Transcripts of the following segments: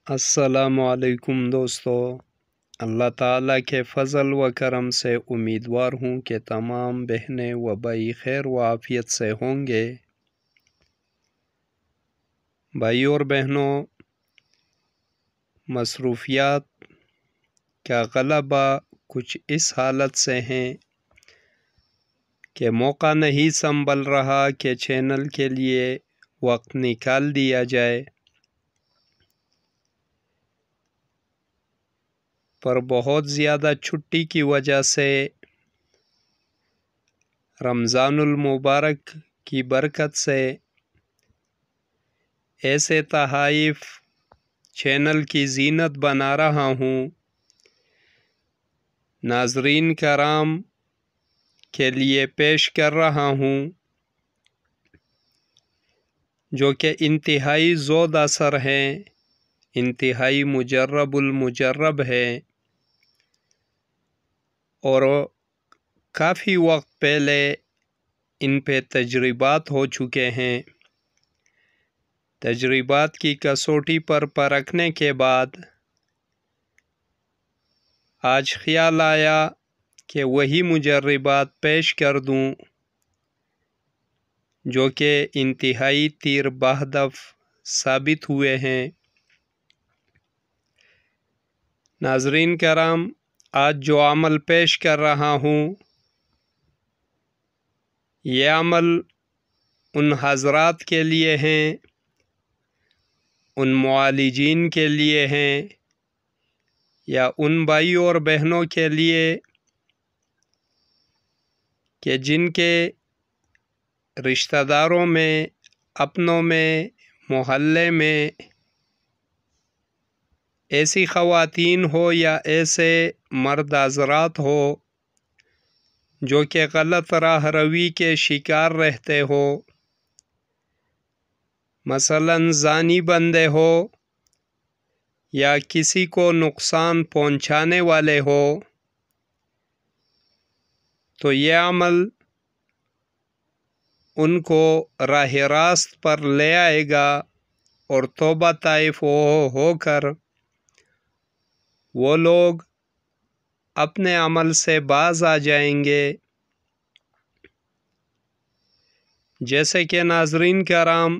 السلام علیکم دوستو، اللہ تعالیٰ کے فضل و کرم سے امیدوار ہوں کہ تمام بہنیں و بھائی خیر و عافیت سے ہوں گے۔ بھائی اور بہنوں، مصروفیات کا غلبہ کچھ اس حالت سے ہیں کہ موقع نہیں سنبھل رہا کہ چینل کے لیے وقت نکال دیا جائے، پر بہت زیادہ چھٹی کی وجہ سے رمضان المبارک کی برکت سے ایسے تحائف چینل کی زینت بنا رہا ہوں۔ ناظرین کرام کے لیے پیش کر رہا ہوں جو کہ انتہائی زود اثر ہیں، انتہائی مجرب المجرب ہے، اور کافی وقت پہلے ان پہ تجربات ہو چکے ہیں۔ تجربات کی کسوٹی پر پرکھنے کے بعد آج خیال آیا کہ وہی مجربات پیش کر دوں جو کہ انتہائی تیر بہدف ثابت ہوئے ہیں۔ ناظرین کرام، آج جو عمل پیش کر رہا ہوں، یہ عمل ان حضرات کے لیے ہیں، ان معالجین کے لیے ہیں، یا ان بھائی اور بہنوں کے لیے کہ جن کے رشتہ داروں میں، اپنوں میں، محلے میں ایسی خواتین ہو یا ایسے مرد حضرات ہو جو کہ غلط راہ روی کے شکار رہتے ہو، مثلاً زانی بندے ہو یا کسی کو نقصان پہنچانے والے ہو، تو یہ عمل ان کو راہ راست پر لے آئے گا اور توبہ طائف ہو کر وہ لوگ اپنے عمل سے باز آ جائیں گے۔ جیسے کہ ناظرین کرام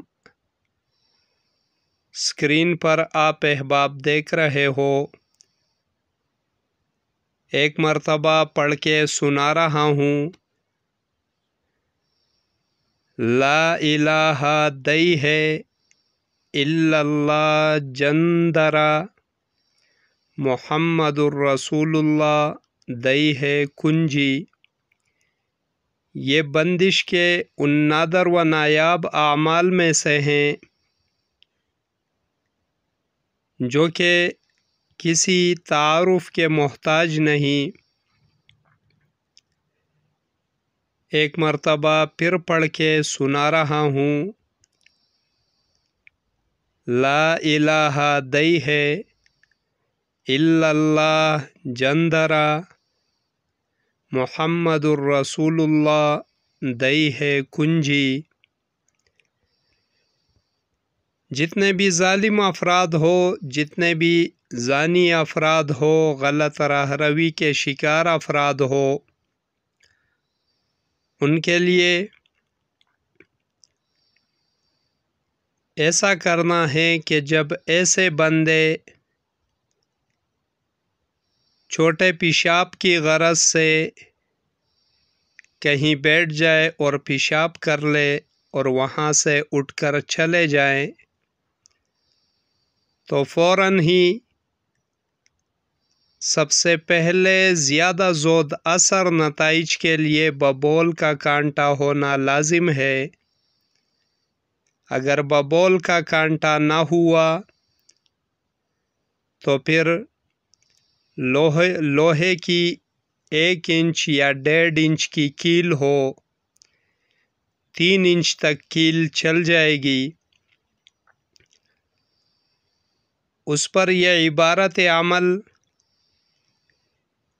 اسکرین پر آپ احباب دیکھ رہے ہو، ایک مرتبہ پڑھ کے سنا رہا ہوں۔ لا الہ دئی ہے الا اللہ جندرا، محمد الرسول اللہ دئی ہے کنجی۔ یہ بندش کے ان نادر و نایاب اعمال میں سے ہیں جو کہ کسی تعارف کے محتاج نہیں۔ ایک مرتبہ پھر پڑھ کے سنا رہا ہوں۔ لا الہ دئی ہے الا اللہ جندرا، محمد الرسول اللہ دئی ہے کنجی۔ جتنے بھی ظالم افراد ہو، جتنے بھی زانی افراد ہو، غلط راہ روی کے شکار افراد ہو، ان کے لیے ایسا کرنا ہے کہ جب ایسے بندے چھوٹے پیشاب کی غرض سے کہیں بیٹھ جائے اور پیشاب کر لے اور وہاں سے اٹھ کر چلے جائیں، تو فوراً ہی سب سے پہلے زیادہ زود اثر نتائج کے لیے ببول کا کانٹا ہونا لازم ہے۔ اگر ببول کا کانٹا نہ ہوا تو پھر لوہے کی 1 انچ یا 1.5 انچ کی کیل ہو، 3 انچ تک کیل چل جائے گی، اس پر یہ عبارت عمل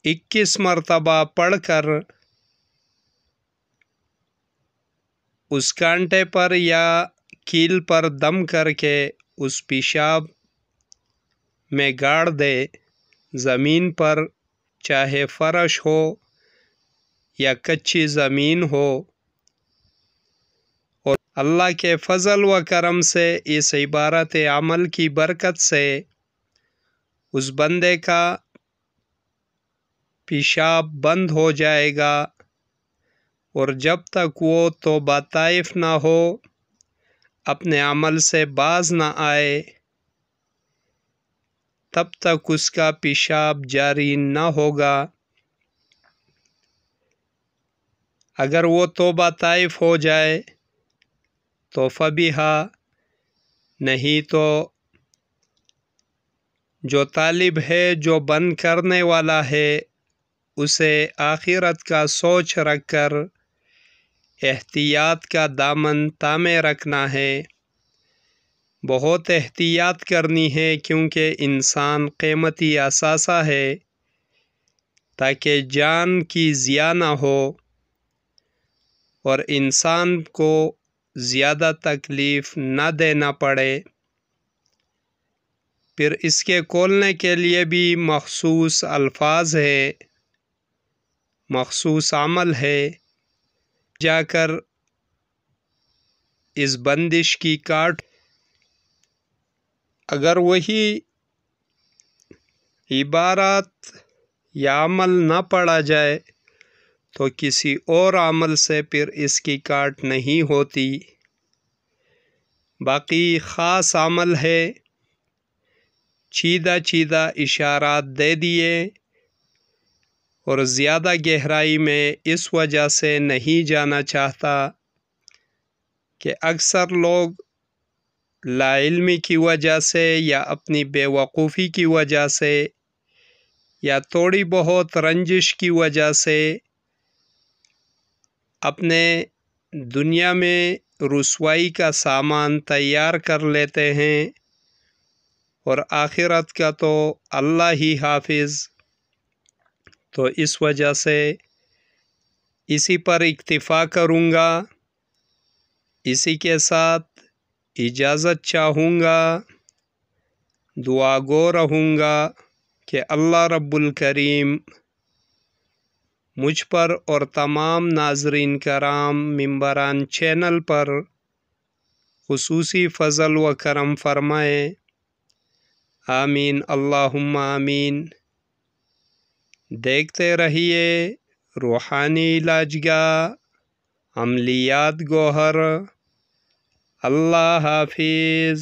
21 مرتبہ پڑھ کر اس کانٹے پر یا کیل پر دم کر کے اس پیشاب میں گاڑ دے زمین پر، چاہے فرش ہو یا کچی زمین ہو، اور اللہ کے فضل و کرم سے اس عبارت عمل کی برکت سے اس بندے کا پیشاب بند ہو جائے گا، اور جب تک وہ توبہ طائف نہ ہو، اپنے عمل سے باز نہ آئے، تب تک اس کا پیشاب جاری نہ ہوگا۔ اگر وہ توبہ طائف ہو جائے تو فبیہا، نہیں تو جو طالب ہے، جو بند کرنے والا ہے، اسے آخرت کا سوچ رکھ کر احتیاط کا دامن تامے رکھنا ہے، بہت احتیاط کرنی ہے، کیونکہ انسان قیمتی اثاثہ ہے، تاکہ جان کی ضیاع نہ ہو اور انسان کو زیادہ تکلیف نہ دینا پڑے۔ پھر اس کے کھولنے کے لیے بھی مخصوص الفاظ ہے، مخصوص عمل ہے، جا کر اس بندش کی کاٹ، اگر وہی عبارات یا عمل نہ پڑھا جائے تو کسی اور عمل سے پھر اس کی کاٹ نہیں ہوتی۔ باقی خاص عمل ہے، چیدہ چیدہ اشارات دے دیے، اور زیادہ گہرائی میں اس وجہ سے نہیں جانا چاہتا کہ اکثر لوگ لا علمی کی وجہ سے یا اپنی بے وقوفی کی وجہ سے یا تھوڑی بہت رنجش کی وجہ سے اپنے دنیا میں رسوائی کا سامان تیار کر لیتے ہیں، اور آخرت کا تو اللہ ہی حافظ۔ تو اس وجہ سے اسی پر اکتفا کروں گا، اسی کے ساتھ اجازت چاہوں گا، دعا گو رہوں گا کہ اللہ رب الکریم مجھ پر اور تمام ناظرین کرام ممبران چینل پر خصوصی فضل و کرم فرمائے، آمین اللہم آمین۔ دیکھتے رہیے روحانی علاج گاہ، عملیات گوہر۔ اللہ حافظ۔